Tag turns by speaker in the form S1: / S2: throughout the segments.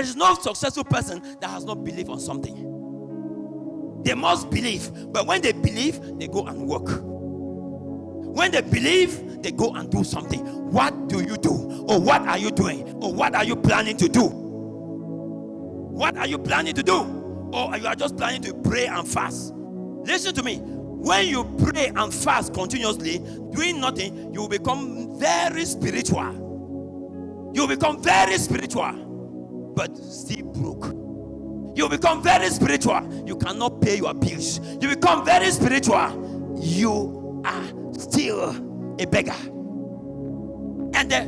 S1: There is no successful person that has not believed on something. They must believe. But when they believe, they go and work. When they believe, they go and do something. What do you do? Or what are you doing? Or what are you planning to do? What are you planning to do? Or you are just planning to pray and fast? Listen to me. When you pray and fast continuously, doing nothing, you will become very spiritual. You will become very spiritual, but still broke. You will become very spiritual. You cannot pay your bills. You become very spiritual. You are still a beggar. And the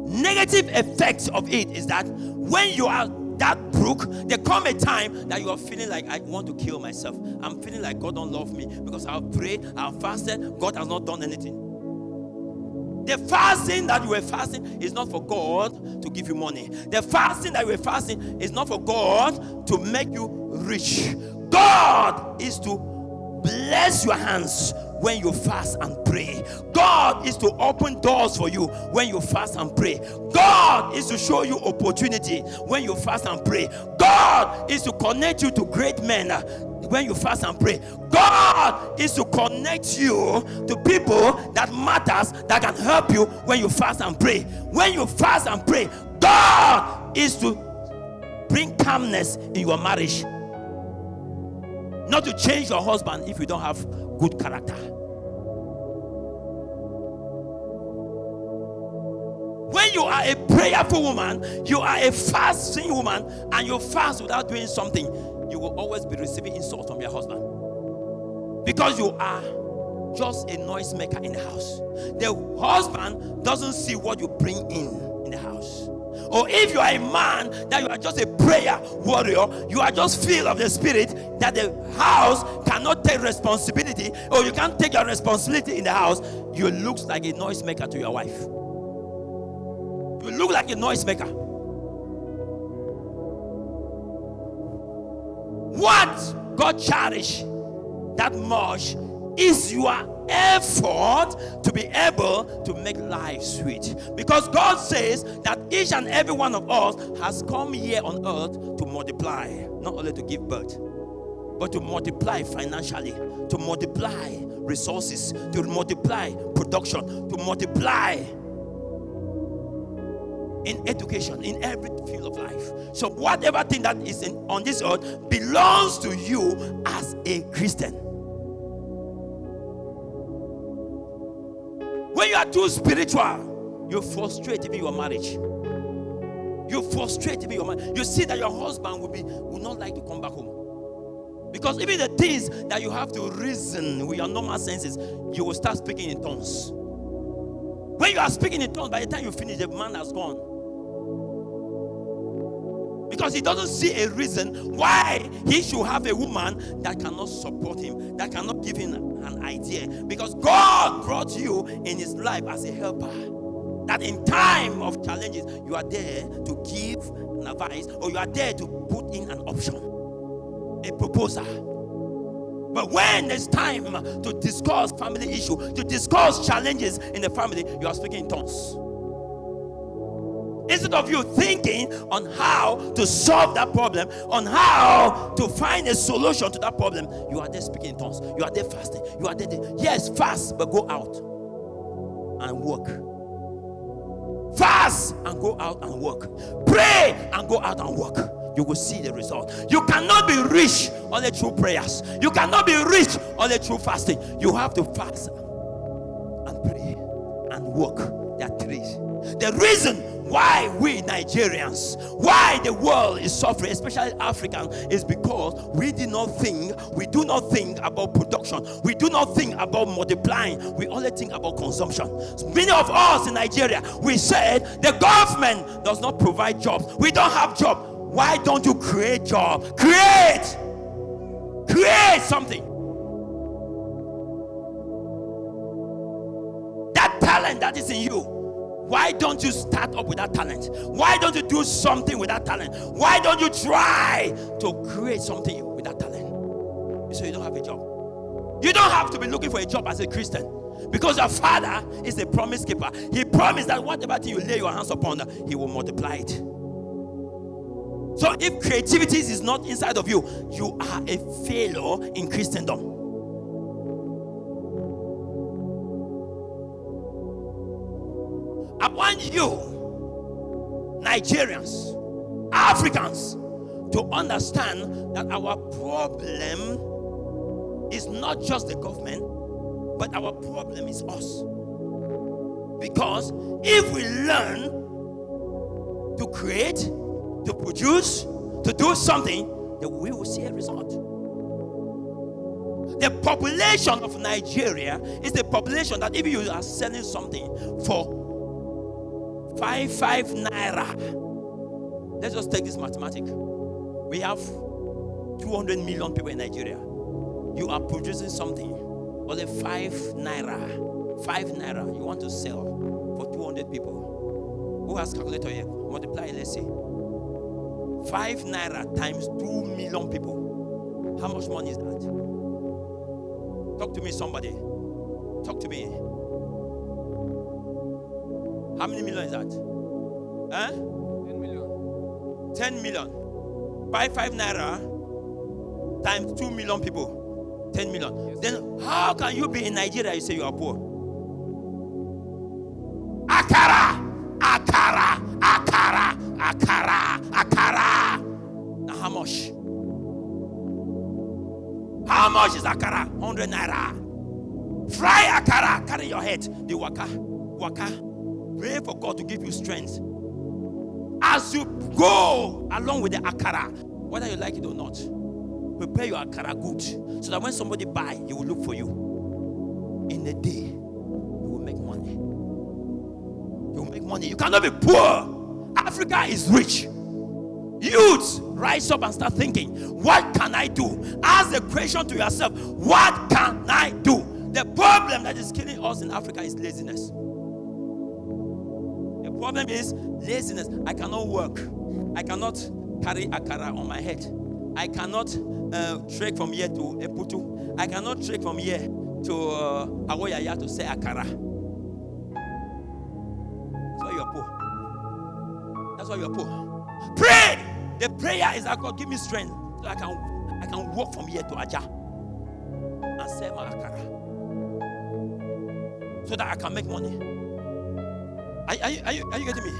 S1: negative effects of it is that when you are that broke, there come a time that you are feeling like, I want to kill myself. I'm feeling like God don't love me because I've prayed, I've fasted, God has not done anything. The fasting that you were fasting is not for God to give you money. The fasting that you were fasting is not for God to make you rich. God is to bless your hands when you fast and pray. God is to open doors for you when you fast and pray. God is to show you opportunity when you fast and pray. God is to connect you to great men when you fast and pray. God is to connect you to people that matters, that can help you when you fast and pray. When you fast and pray, God is to bring calmness in your marriage. Not to change your husband if you don't have good character. When you are a prayerful woman, you are a fasting woman, and you fast without doing something, you will always be receiving insults from your husband. Because you are just a noisemaker in the house. The husband doesn't see what you bring in the house. Or if you are a man that you are just a prayer warrior, you are just filled of the spirit that the house cannot take responsibility, or you can't take your responsibility in the house, you look like a noisemaker to your wife. You look like a noisemaker. What God cherishes that much is your effort to be able to make life sweet. Because God says that each and every one of us has come here on earth to multiply, not only to give birth, but to multiply financially, to multiply resources, to multiply production, to multiply in education, in every field of life. So whatever thing that is on this earth belongs to you as a Christian. When you are too spiritual, you frustrate even your marriage. You frustrate even your marriage. You see that your husband will not like to come back home. Because even the things that you have to reason with your normal senses, you will start speaking in tongues. When you are speaking in tongues, by the time you finish, the man has gone. Because he doesn't see a reason why he should have a woman that cannot support him, that cannot give him an idea. Because God brought you in his life as a helper. That in time of challenges, you are there to give an advice, or you are there to put in an option, a proposal. But when it's time to discuss family issue, to discuss challenges in the family, you are speaking in tongues. Instead of you thinking on how to solve that problem, on how to find a solution to that problem, you are there speaking in tongues. You are there fasting. You are there. Yes, fast, but go out and work. Fast and go out and work. Pray and go out and work. You will see the result. You cannot be rich only through prayers. You cannot be rich only through fasting. You have to fast and pray and work. There are three. The reason why we Nigerians, why the world is suffering, especially African, is because we do not think about production. We do not think about multiplying. We only think about consumption. Many of us in Nigeria, we said the government does not provide jobs. We don't have jobs. Why don't you create jobs? Create something. That talent that is in you, why don't you start up with that talent? Why don't you do something with that talent? Why don't you try to create something with that talent? So you don't have a job. You don't have to be looking for a job as a Christian, because your father is a promise keeper. He promised that whatever thing you lay your hands upon, he will multiply it. So if creativity is not inside of you, you are a failure in Christendom. I want you, Nigerians, Africans, to understand that our problem is not just the government, but our problem is us. Because if we learn to create, to produce, to do something, then we will see a result. The population of Nigeria is the population that if you are selling something for 5 naira, let's just take this mathematics. We have 200 million people in Nigeria. You are producing something for the 5 naira. 5 naira you want to sell for 200 people. Who has calculator here? Multiply, let's say 5 naira times 2 million people. How much money is that? Talk to me, somebody. Talk to me. How many million is that? 10 million. 10 million. 5 naira times 2 million people. 10 million. Yes. Then how can you be in Nigeria? You say you are poor. Akara. Now how much? How much is akara? 100 naira. Fry akara. Carry your head. The waka. Pray for God to give you strength. As you go along with the akara, whether you like it or not, prepare your akara good, so that when somebody buy, he will look for you. In a day, you will make money. You will make money. You cannot be poor. Africa is rich. Youth, rise up and start thinking, what can I do? Ask the question to yourself, what can I do? The problem that is killing us in Africa is laziness. The problem is laziness. I cannot work. I cannot carry akara on my head. I cannot trek from here to Eputu. I cannot trek from here to Awoyaya to say akara. That's why you are poor. That's why you are poor. Pray. The prayer is that God give me strength so I can walk from here to Aja and sell my akara, so that I can make money. Are you getting me?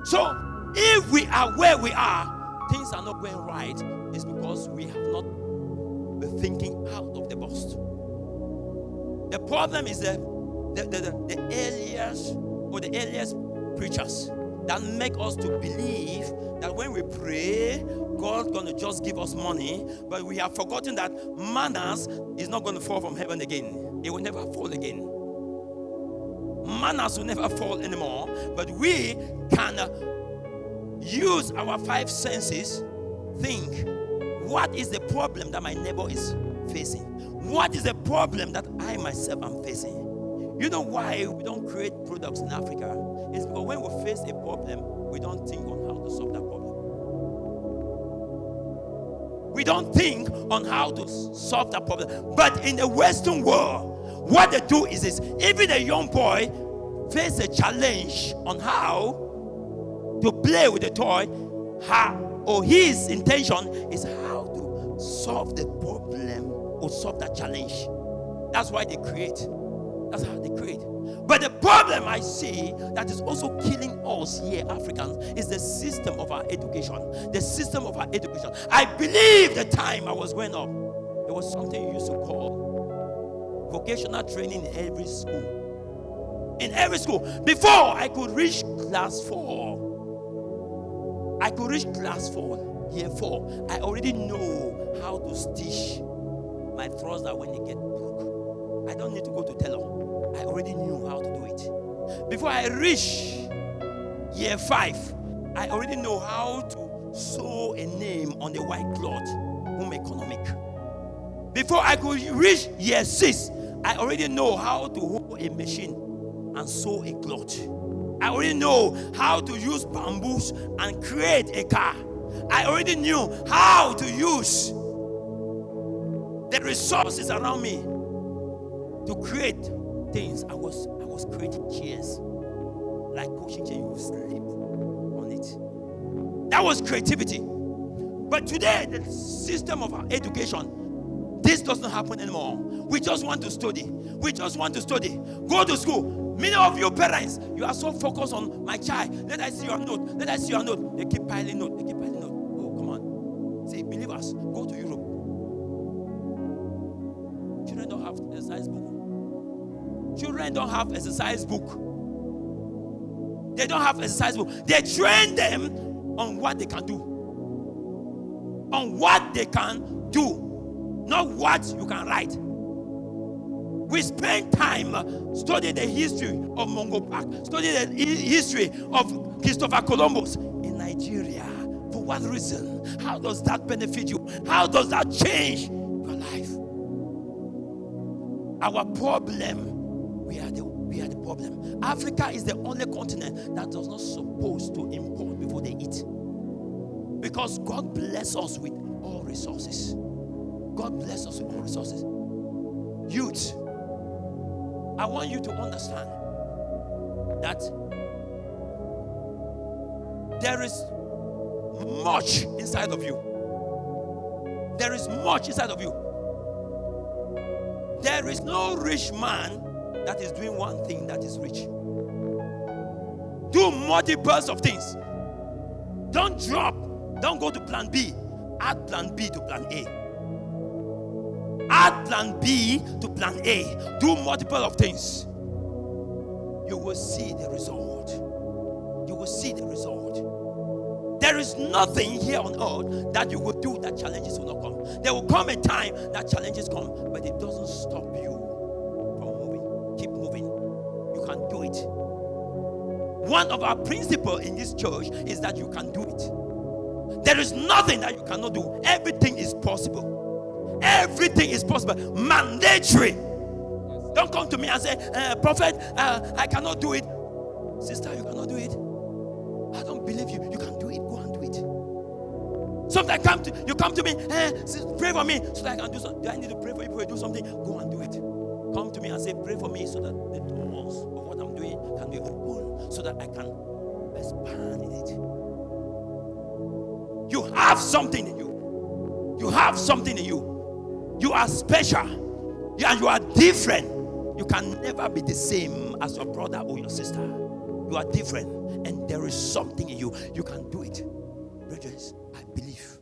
S1: So if we are where we are, things are not going right, is because we have not been thinking out of the box. The problem is the earliest preachers that make us to believe that when we pray, God's going to just give us money, but we have forgotten that mannas is not going to fall from heaven again. It will never fall again. Mannas will never fall anymore, but we can use our 5 senses. Think, what is the problem that my neighbor is facing? What is the problem that I myself am facing? You know why we don't create products in Africa? It's because when we face a problem, we don't think on how to solve that problem. We don't think on how to solve that problem. But in the Western world, what they do is this: even a young boy face a challenge on how to play with a toy, or his intention is how to solve the problem or solve that challenge. That's why they create. That's how they create. But the problem I see that is also killing us here, Africans, is the system of our education. The system of our education. I believe the time I was growing up, there was something you used to call vocational training in every school. In every school. Before I could reach class 4, year 4, I already know how to stitch my trouser when they get broke. I don't need to go to tailor. I already knew how to do it. Before I reach year 5, I already know how to sew a name on the white cloth. Home economic. Before I could reach year 6, I already know how to hold a machine and sew a cloth. I already know how to use bamboos and create a car. I already knew how to use the resources around me to create things. I was creating chairs, like pushing chair, you sleep on it. That was creativity. But today, the system of our education, this doesn't happen anymore. We just want to study. We just want to study. Go to school. Many of you parents, you are so focused on my child. Let I see your note. Let I see your note. They keep piling note. They keep piling note. Oh, come on. See, believers, go to Europe. Children don't have exercise book. Children don't have exercise book. They don't have exercise book. They train them on what they can do. On what they can do, not what you can write. We spend time studying the history of Mungo Park, studying the history of Christopher Columbus in Nigeria. For what reason? How does that benefit you? How does that change your life? Our problem, we are the problem. Africa is the only continent that does not supposed to import before they eat. Because God bless us with all resources. God bless us with all resources. Youth, I want you to understand that there is much inside of you. There is much inside of you. There is no rich man that is doing one thing that is rich. Do multiples of things. Don't drop. Don't go to plan B. Add plan B to plan A. Add plan B to plan A. Do multiple of things. You will see the result. You will see the result. There is nothing here on earth that you will do that challenges will not come. There will come a time that challenges come, but it doesn't stop you from moving. Keep moving. You can do it. One of our principles in this church is that you can do it. There is nothing that you cannot do. Everything is possible. Everything is possible. Mandatory. Don't come to me and say, Prophet, I cannot do it. Sister, you cannot do it. I don't believe you. You can do it. Go and do it. Sometimes you come to me, pray for me so that I can do something. Do I need to pray for you before you do something? Go and do it. Come to me and say, pray for me so that the doors of what I'm doing can be open so that I can expand in it. You have something in you. You have something in you. You are special. And you are different. You can never be the same as your brother or your sister. You are different. And there is something in you. You can do it. Brethren, I believe.